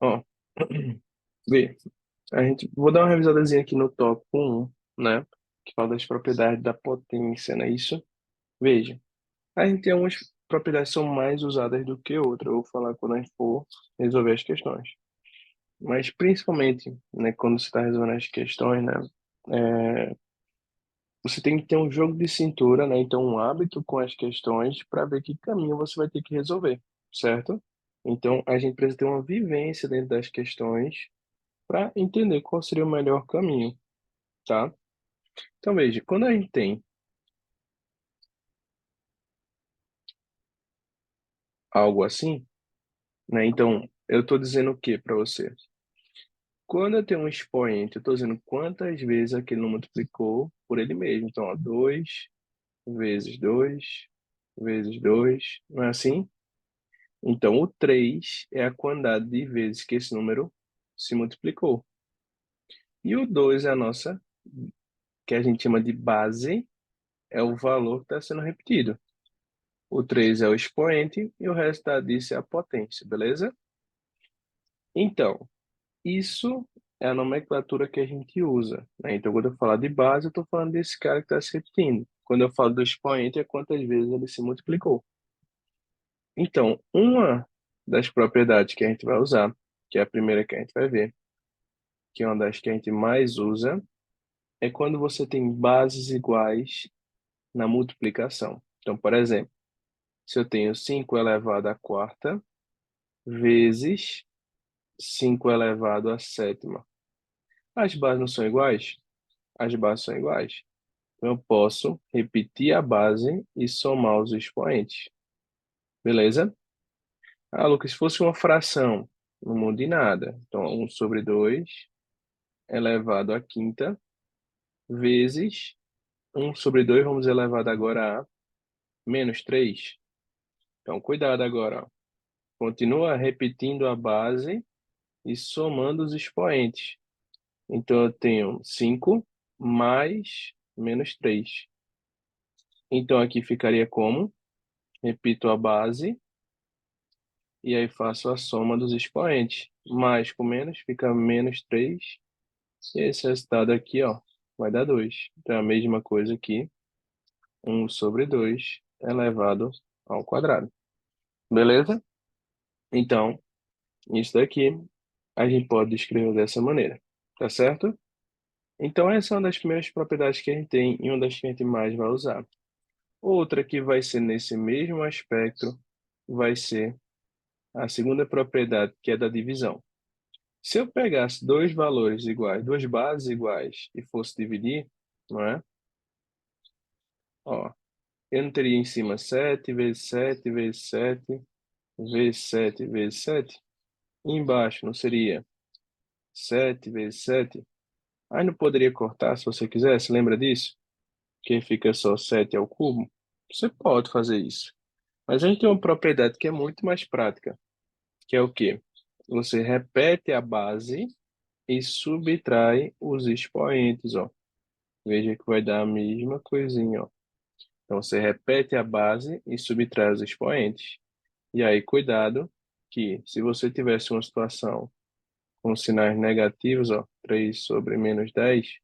Ó, vê, vou dar uma revisadazinha aqui no tópico 1, né? Que fala das propriedades da potência, não é isso? Veja, a gente tem algumas propriedades que são mais usadas do que outras. Eu vou falar quando a gente for resolver as questões. Mas principalmente, né, quando você está resolvendo as questões, né? é, Você tem que ter um jogo de cintura, né? Então, um hábito com as questões para ver que caminho você vai ter que resolver, certo? Então, a gente precisa ter uma vivência dentro das questões para entender qual seria o melhor caminho, tá? Então, veja, quando a gente tem algo assim, né? Então, eu estou dizendo o que para você? Quando eu tenho um expoente, eu estou dizendo quantas vezes aquele não multiplicou por ele mesmo. Então, ó, 2 vezes 2 vezes 2, não é assim? Então, o 3 é a quantidade de vezes que esse número se multiplicou. E o 2 é a nossa, que a gente chama de base, é o valor que está sendo repetido. O 3 é o expoente e o resultado disso é a potência, beleza? Então, isso é a nomenclatura que a gente usa, né? Então, quando eu falar de base, eu estou falando desse cara que está se repetindo. Quando eu falo do expoente, é quantas vezes ele se multiplicou. Então, uma das propriedades que a gente vai usar, que é a primeira que a gente vai ver, que é uma das que a gente mais usa, é quando você tem bases iguais na multiplicação. Então, por exemplo, se eu tenho 5 elevado à quarta vezes 5 elevado à sétima, as bases não são iguais? As bases são iguais. Então, eu posso repetir a base e somar os expoentes. Beleza? Ah, Lucas, se fosse uma fração, não muda em nada. Então, 1/2 elevado à quinta vezes 1/2, vamos elevado agora a -3. Então, cuidado agora, ó. Continua repetindo a base e somando os expoentes. Então, eu tenho 5 mais -3. Então, aqui ficaria como? Repito a base e aí faço a soma dos expoentes. Mais com menos fica -3. E esse resultado aqui, ó, vai dar 2. Então, é a mesma coisa aqui. 1/2 elevado ao quadrado. Beleza? Então, isso daqui a gente pode descrever dessa maneira, tá certo? Então, essa é uma das primeiras propriedades que a gente tem e uma das que a gente mais vai usar. Outra que vai ser nesse mesmo aspecto vai ser a segunda propriedade, que é da divisão. Se eu pegasse dois valores iguais, duas bases iguais e fosse dividir, não é? Ó, eu não teria em cima 7 vezes 7 vezes 7 vezes 7 vezes 7? E embaixo não seria 7 vezes 7? Aí não poderia cortar se você quisesse, lembra disso? Que fica só 7 ao cubo? Você pode fazer isso. Mas a gente tem uma propriedade que é muito mais prática, que é o quê? Você repete a base e subtrai os expoentes, ó. Veja que vai dar a mesma coisinha, ó. Então você repete a base e subtrai os expoentes. E aí, cuidado, que se você tivesse uma situação com sinais negativos, ó, 3 sobre -10,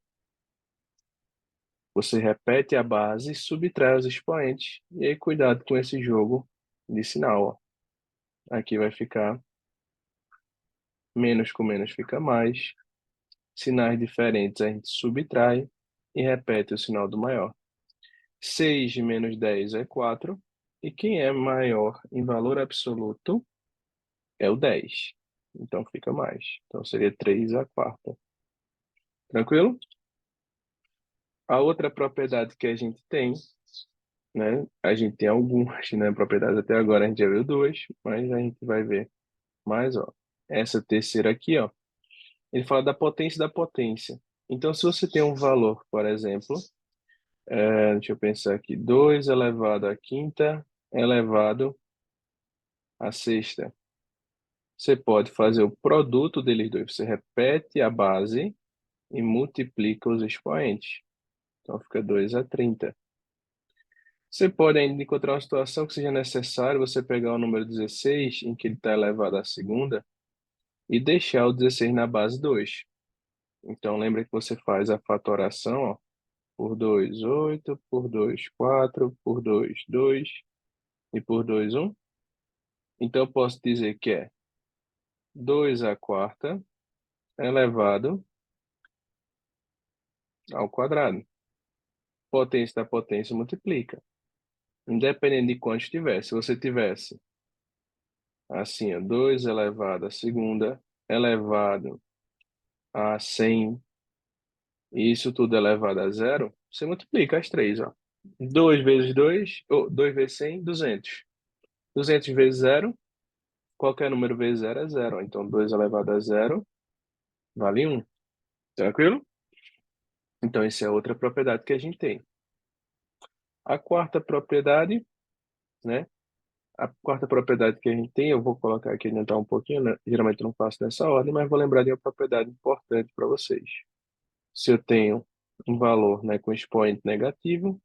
você repete a base e subtrai os expoentes. E aí, cuidado com esse jogo de sinal, ó. Aqui vai ficar menos com menos fica mais. Sinais diferentes a gente subtrai e repete o sinal do maior. 6 menos 10 é 4. E quem é maior em valor absoluto é o 10. Então fica mais. Então seria 3 a quarta. Tranquilo? A outra propriedade que a gente tem, né? A gente tem algumas, né, propriedades até agora, a gente já viu duas, mas a gente vai ver mais, ó. Essa terceira aqui, ó, ele fala da potência da potência. Então, se você tem um valor, por exemplo, deixa eu pensar aqui, 2 elevado à quinta elevado à sexta. Você pode fazer o produto deles dois. Você repete a base e multiplica os expoentes. Então, fica 2 a 30. Você pode ainda encontrar uma situação que seja necessário você pegar o número 16, em que ele está elevado à segunda, e deixar o 16 na base 2. Então, lembra que você faz a fatoração, ó, por 2, 8, por 2, 4, por 2, 2 e por 2, 1. Então, eu posso dizer que é 2 à quarta elevado ao quadrado. Potência da potência multiplica. Independente de quanto tiver. Se você tivesse assim, ó, 2 elevado à segunda elevado a 100, e isso tudo elevado a zero, você multiplica as três, ó. 2 vezes 2, ou 2 vezes 100, 200. 200 vezes zero, qualquer número vezes zero é zero. Então, 2 elevado a zero vale 1. Tranquilo? Então, essa é outra propriedade que a gente tem. A quarta propriedade, né? A quarta propriedade que a gente tem, eu vou colocar aqui adiantar um pouquinho, né? Geralmente eu não faço nessa ordem, mas vou lembrar de uma propriedade importante para vocês. Se eu tenho um valor, né, com expoente negativo, o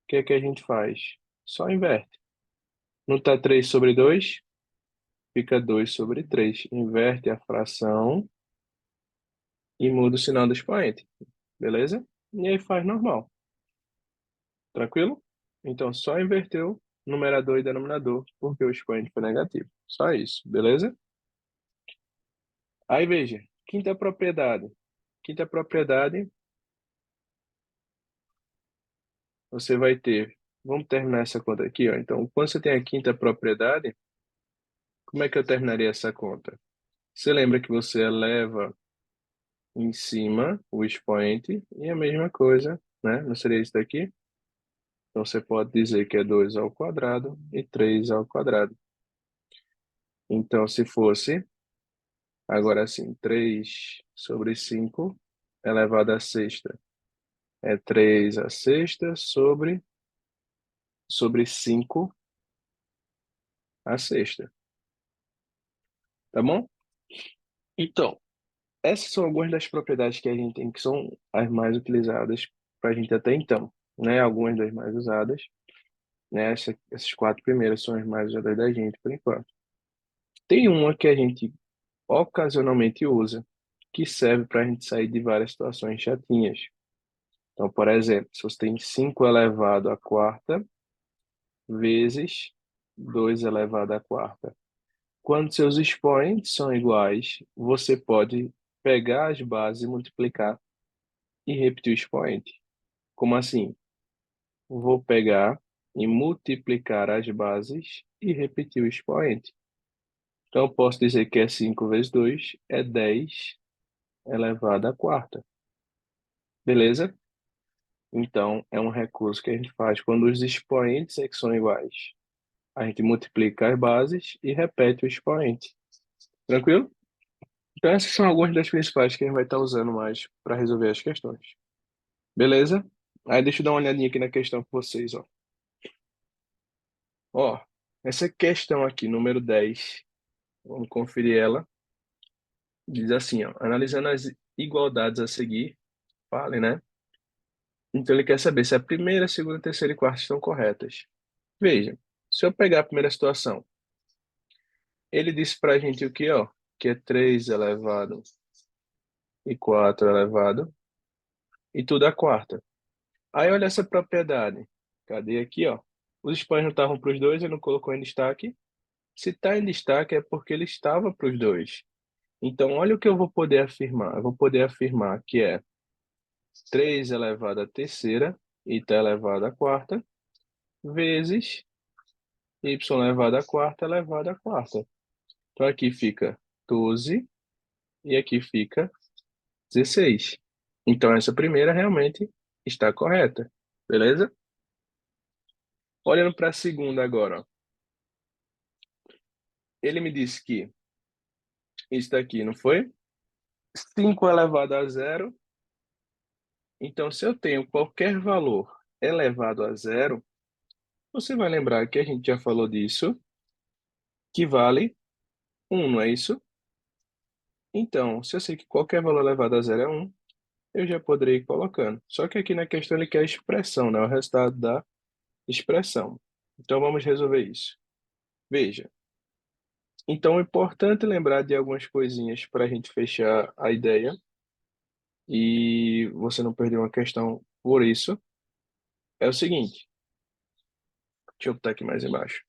que é que a gente faz? Só inverte. Não está 3 sobre 2? Fica 2 sobre 3. Inverte a fração e muda o sinal do expoente. Beleza? E aí faz normal. Tranquilo? Então, só inverteu numerador e denominador, porque o expoente foi negativo. Só isso, beleza? Aí veja, quinta propriedade. Quinta propriedade, você vai ter. Vamos terminar essa conta aqui, ó. Então, quando você tem a quinta propriedade, como é que eu terminaria essa conta? Você lembra que você eleva em cima o expoente e a mesma coisa, né? Não seria isso daqui? Então, você pode dizer que é 2 ao quadrado e 3 ao quadrado. Então, se fosse, agora sim, 3 sobre 5 elevado à sexta é 3 à sexta sobre 5 à sexta. Tá bom? Então, essas são algumas das propriedades que a gente tem que são as mais utilizadas para a gente até então, né? Algumas das mais usadas, né? Essas quatro primeiras são as mais usadas da gente por enquanto. Tem uma que a gente ocasionalmente usa, que serve para a gente sair de várias situações chatinhas. Então, por exemplo, se você tem 5 elevado à quarta vezes 2 elevado à quarta. Quando seus expoentes são iguais, você pode pegar as bases e multiplicar e repetir o expoente. Como assim? Vou pegar e multiplicar as bases e repetir o expoente. Então, eu posso dizer que é 5 vezes 2 é 10 elevado à quarta. Beleza? Então, é um recurso que a gente faz quando os expoentes é que são iguais. A gente multiplica as bases e repete o expoente. Tranquilo? Então, essas são algumas das principais que a gente vai estar usando mais para resolver as questões. Beleza? Aí deixa eu dar uma olhadinha aqui na questão com vocês, ó. Ó, essa questão aqui, número 10, vamos conferir ela. Diz assim, ó, analisando as igualdades a seguir, fale, né? Então ele quer saber se a primeira, segunda, terceira e quarta estão corretas. Veja, se eu pegar a primeira situação, ele disse pra gente o quê, ó? Que é 3 elevado e 4 elevado e tudo a quarta. Aí olha essa propriedade. Cadê aqui, ó? Os expoentes não estavam para os dois, ele não colocou em destaque. Se está em destaque é porque ele estava para os dois. Então, olha o que eu vou poder afirmar. Eu vou poder afirmar que é 3 elevado à terceira e tá elevado à quarta, vezes y elevado à quarta elevado à quarta. Então, aqui fica 12 e aqui fica 16. Então, essa primeira realmente está correta. Beleza? Olhando para a segunda agora, ó. Ele me disse que isso daqui, não foi? 5 elevado a zero. Então, se eu tenho qualquer valor elevado a zero, você vai lembrar que a gente já falou disso, que vale 1, não é isso? Então, se eu sei que qualquer valor elevado a zero é 1, eu já poderia ir colocando. Só que aqui na questão ele quer a expressão, né? O resultado da expressão. Então, vamos resolver isso. Veja, Então, é importante lembrar de algumas coisinhas para a gente fechar a ideia e você não perder uma questão por isso. É o seguinte, deixa eu botar aqui mais embaixo.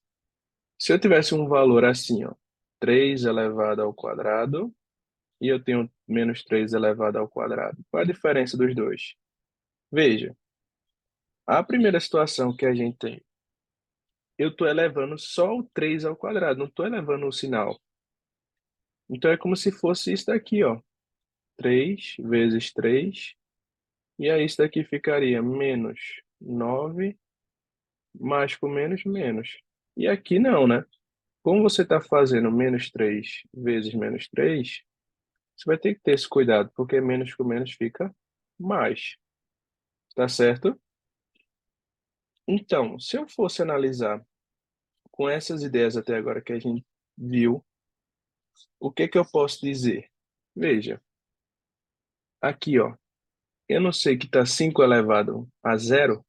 Se eu tivesse um valor assim, ó, 3 elevado ao quadrado, e eu tenho menos 3 elevado ao quadrado, qual é a diferença dos dois? Veja, a primeira situação que a gente tem, eu estou elevando só o 3 ao quadrado, não estou elevando o sinal. Então é como se fosse isso daqui, ó. 3 vezes 3, e aí isso daqui ficaria menos 9, mais com menos, menos. E aqui não, né? Como você está fazendo menos 3 vezes menos 3, você vai ter que ter esse cuidado, porque menos com menos fica mais, tá certo? Então, se eu fosse analisar com essas ideias até agora que a gente viu, o que que eu posso dizer? Veja, aqui, ó, eu não sei que está 5 elevado a zero.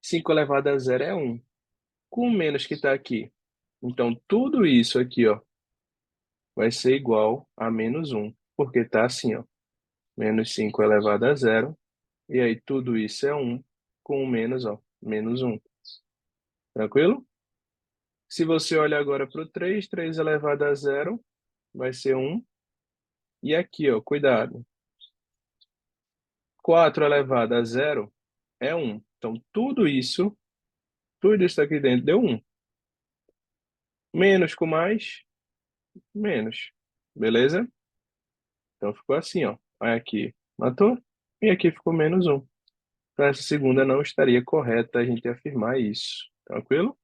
5 elevado a zero é um. Com o menos que está aqui. Então, tudo isso aqui, ó, vai ser igual a menos um, porque está assim, ó, menos 5 elevado a zero. E aí tudo isso é um, com o menos, ó, menos um. Tranquilo? Se você olha agora para o 3, 3 elevado a zero vai ser um. E aqui, ó, cuidado. 4 elevado a zero é um. Então, tudo isso aqui dentro deu um. Menos com mais, menos. Beleza? Então, ficou assim, ó. Aí aqui, matou. E aqui ficou menos um. Então, essa segunda não estaria correta a gente afirmar isso. Tranquilo?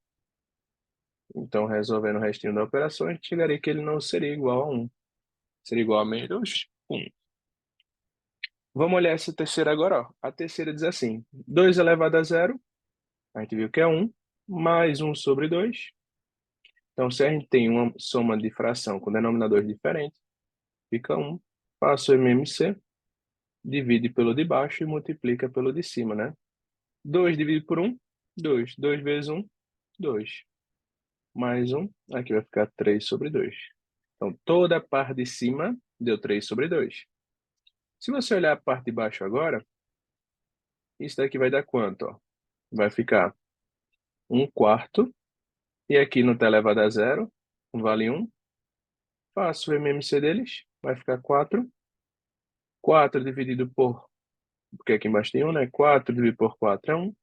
Então, resolvendo o restinho da operação, a gente chegaria que ele não seria igual a um. Seria igual a menos um. Vamos olhar essa terceira agora, ó. A terceira diz assim: 2 elevado a zero, a gente viu que é um, mais um sobre 2. Então, se a gente tem uma soma de fração com denominadores diferentes, fica um. Passa o MMC, divide pelo de baixo e multiplica pelo de cima, né? 2 dividido por um, 2. 2 vezes um, 2. Mais um, aqui vai ficar 3 sobre 2. Então, toda a parte de cima deu 3 sobre 2. Se você olhar a parte de baixo agora, isso daqui vai dar quanto? Ó? Vai ficar um quarto, e aqui não está elevado a zero, vale 1. Faço o MMC deles, vai ficar 4. 4 dividido por, porque aqui embaixo tem 1, né? 4 dividido por 4 é 1,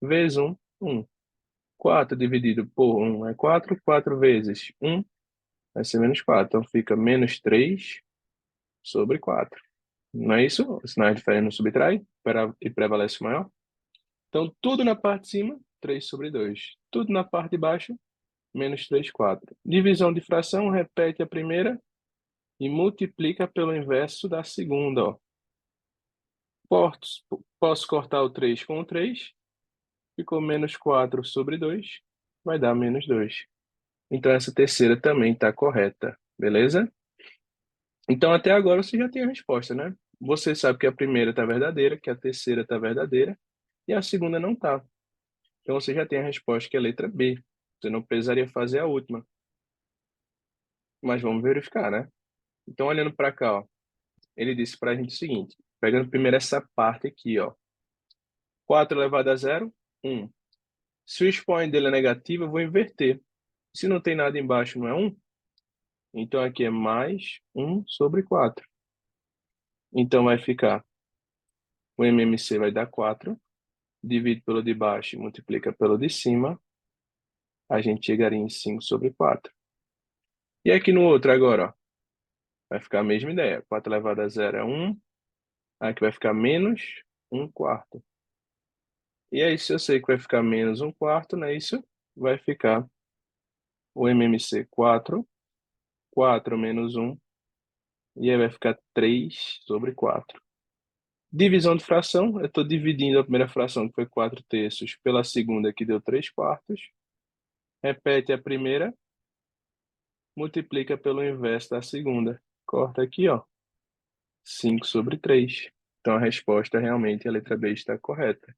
vezes 1, 1. 4 dividido por 1 é 4, 4 vezes 1 vai ser menos 4. Então fica menos 3 sobre 4. Não é isso? O sinal diferente não subtrai e prevalece o maior. Então, tudo na parte de cima, 3 sobre 2. Tudo na parte de baixo, menos 3, 4. Divisão de fração, repete a primeira e multiplica pelo inverso da segunda. Ó. Posso cortar o 3 com o 3. Ficou menos 4 sobre 2. Vai dar menos 2. Então, essa terceira também está correta. Beleza? Então, até agora você já tem a resposta, né? Você sabe que a primeira está verdadeira, que a terceira está verdadeira e a segunda não está. Então, você já tem a resposta, que é a letra B. Você não precisaria fazer a última. Mas vamos verificar, né? Então, olhando para cá, ó, ele disse para a gente o seguinte, pegando primeiro essa parte aqui, ó. 4 elevado a zero, 1. Se o expoente dele é negativo, eu vou inverter. Se não tem nada embaixo, não é 1? Então, aqui é mais 1 sobre 4. Então, vai ficar, o MMC vai dar 4, divide pelo de baixo e multiplica pelo de cima, a gente chegaria em 5 sobre 4. E aqui no outro agora, ó, vai ficar a mesma ideia. 4 elevado a zero é 1, aqui vai ficar menos 1 quarto. E aí, se eu sei que vai ficar menos 1 quarto, não é isso? Vai ficar o MMC 4, 4 menos 1, e aí vai ficar 3 sobre 4. Divisão de fração, eu estou dividindo a primeira fração, que foi 4 terços, pela segunda, que deu 3 quartos. Repete a primeira, multiplica pelo inverso da segunda. Corta aqui, ó, 5 sobre 3. Então, a resposta realmente, a letra B está correta.